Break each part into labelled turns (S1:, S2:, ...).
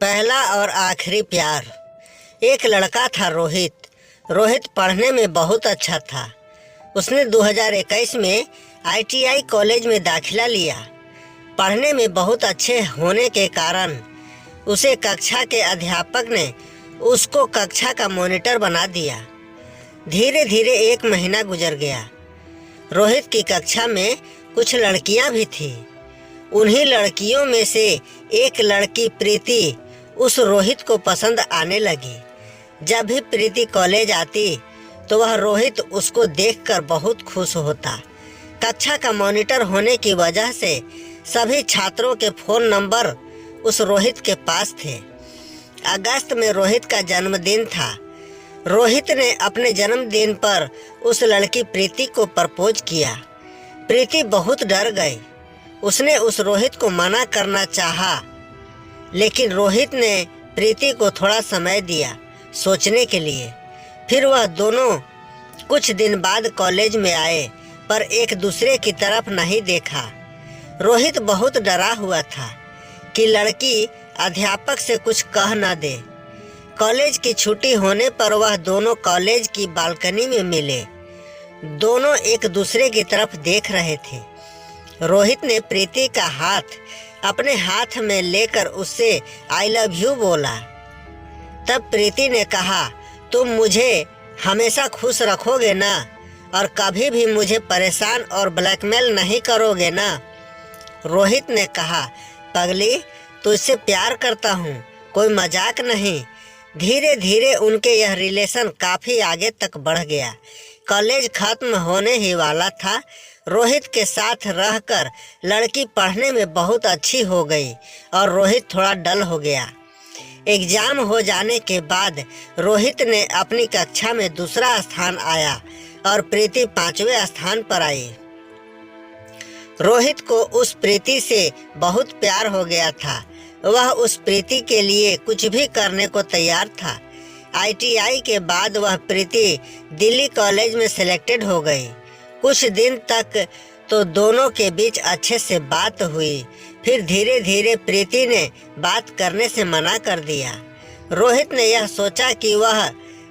S1: पहला और आखिरी प्यार। एक लड़का था रोहित। रोहित पढ़ने में बहुत अच्छा था। उसने 2021 में ITI कॉलेज में दाखिला लिया। पढ़ने में बहुत अच्छे होने के कारण उसे कक्षा के अध्यापक ने उसको कक्षा का मॉनिटर बना दिया। धीरे धीरे 1 महीना गुजर गया। रोहित की कक्षा में कुछ लड़कियां भी थीं। उन्हीं लड़कियों में से एक लड़की प्रीति उस रोहित को पसंद आने लगी। जब भी प्रीति कॉलेज आती तो वह रोहित उसको देखकर बहुत खुश होता। कक्षा का मॉनिटर होने की वजह से सभी छात्रों के फ़ोन नंबर उस रोहित के पास थे। अगस्त में रोहित का जन्मदिन था। रोहित ने अपने जन्मदिन पर उस लड़की प्रीति को प्रपोज किया। प्रीति बहुत डर गई। उसने उस रोहित को मना करना चाहा, लेकिन रोहित ने प्रीति को थोड़ा समय दिया सोचने के लिए। फिर वह दोनों कुछ दिन बाद कॉलेज में आए, पर एक दूसरे की तरफ नहीं देखा। रोहित बहुत डरा हुआ था कि लड़की अध्यापक से कुछ कह न दे। कॉलेज की छुट्टी होने पर वह दोनों कॉलेज की बालकनी में मिले। दोनों एक दूसरे की तरफ देख रहे थे। रोहित ने प्रीति का हाथ अपने हाथ में लेकर उससे आई लव यू बोला। तब प्रीति ने कहा, तुम मुझे हमेशा खुश रखोगे ना, और कभी भी मुझे परेशान और ब्लैकमेल नहीं करोगे ना। रोहित ने कहा, पगली, तुझसे प्यार करता हूँ, कोई मजाक नहीं। धीरे धीरे उनके यह रिलेशन काफ़ी आगे तक बढ़ गया। कॉलेज खत्म होने ही वाला था। रोहित के साथ रहकर लड़की पढ़ने में बहुत अच्छी हो गई और रोहित थोड़ा डल हो गया। एग्जाम हो जाने के बाद रोहित ने अपनी कक्षा में दूसरा स्थान आया और प्रीति 5वें स्थान पर आई। रोहित को उस प्रीति से बहुत प्यार हो गया था। वह उस प्रीति के लिए कुछ भी करने को तैयार था। ITI के बाद वह प्रीति दिल्ली कॉलेज में सिलेक्टेड हो गई। कुछ दिन तक तो दोनों के बीच अच्छे से बात हुई। फिर धीरे धीरे प्रीति ने बात करने से मना कर दिया। रोहित ने यह सोचा कि वह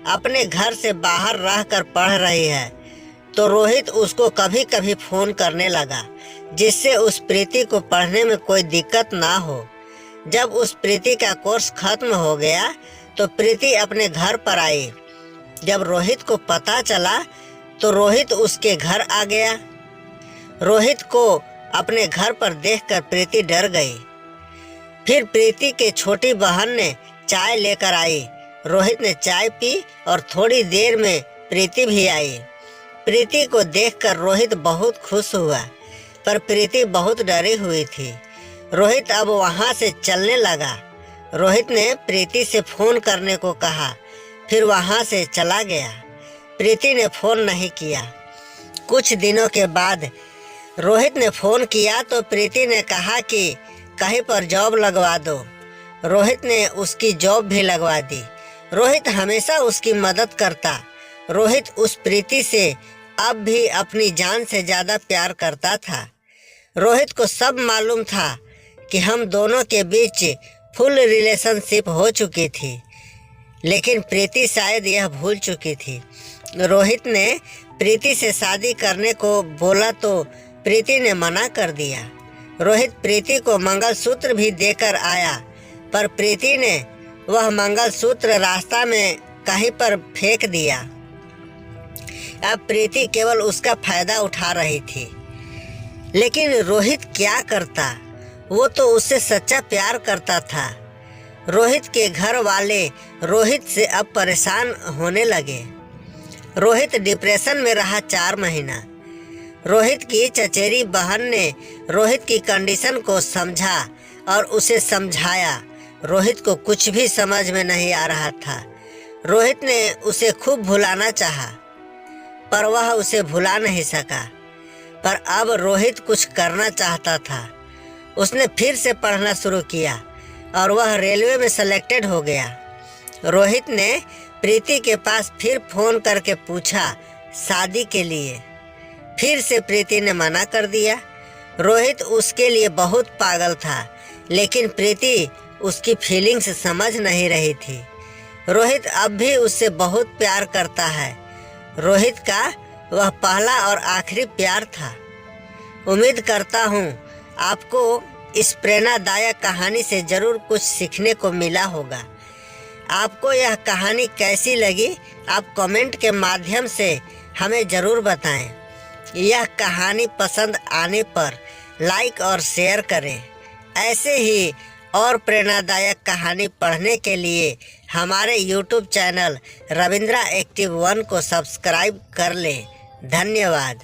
S1: अपने घर से बाहर रहकर पढ़ रही है, तो रोहित उसको कभी कभी फ़ोन करने लगा, जिससे उस प्रीति को पढ़ने में कोई दिक्कत ना हो। जब उस प्रीति का कोर्स खत्म हो गया तो प्रीति अपने घर पर आई। जब रोहित को पता चला तो रोहित उसके घर आ गया। रोहित को अपने घर पर देखकर प्रीति डर गई। फिर प्रीति के छोटी बहन ने चाय लेकर आई। रोहित ने चाय पी और थोड़ी देर में प्रीति भी आई। प्रीति को देखकर रोहित बहुत खुश हुआ, पर प्रीति बहुत डरी हुई थी। रोहित अब वहाँ से चलने लगा। रोहित ने प्रीति से फ़ोन करने को कहा, फिर वहाँ से चला गया। प्रीति ने फ़ोन नहीं किया। कुछ दिनों के बाद रोहित ने फ़ोन किया तो प्रीति ने कहा कि कहीं पर जॉब लगवा दो। रोहित ने उसकी जॉब भी लगवा दी। रोहित हमेशा उसकी मदद करता। रोहित उस प्रीति से अब भी अपनी जान से ज़्यादा प्यार करता था। रोहित को सब मालूम था कि हम दोनों के बीच फुल रिलेशनशिप हो चुकी थी, लेकिन प्रीति शायद यह भूल चुकी थी। रोहित ने प्रीति से शादी करने को बोला तो प्रीति ने मना कर दिया। रोहित प्रीति को मंगलसूत्र भी देकर आया, पर प्रीति ने वह मंगलसूत्र रास्ता में कहीं पर फेंक दिया। अब प्रीति केवल उसका फायदा उठा रही थी, लेकिन रोहित क्या करता? वो तो उससे सच्चा प्यार करता था। रोहित के घर वाले रोहित से अब परेशान होने लगे। रोहित डिप्रेशन में रहा 4 महीना। रोहित की चचेरी बहन ने रोहित की कंडीशन को समझा और उसे समझाया। रोहित को कुछ भी समझ में नहीं आ रहा था। रोहित ने उसे खूब भुलाना चाहा, पर वह उसे भुला नहीं सका। पर अब रोहित कुछ करना चाहता था। उसने फिर से पढ़ना शुरू किया और वह रेलवे में सेलेक्टेड हो गया। रोहित ने प्रीति के पास फिर फ़ोन करके पूछा शादी के लिए। फिर से प्रीति ने मना कर दिया। रोहित उसके लिए बहुत पागल था, लेकिन प्रीति उसकी फीलिंग्स समझ नहीं रही थी। रोहित अब भी उससे बहुत प्यार करता है। रोहित का वह पहला और आखिरी प्यार था। उम्मीद करता हूँ आपको इस प्रेरणादायक कहानी से ज़रूर कुछ सीखने को मिला होगा। आपको यह कहानी कैसी लगी आप कमेंट के माध्यम से हमें ज़रूर बताएं। यह कहानी पसंद आने पर लाइक और शेयर करें। ऐसे ही और प्रेरणादायक कहानी पढ़ने के लिए हमारे YouTube चैनल रविंद्रा एक्टिव 1 को सब्सक्राइब कर लें। धन्यवाद।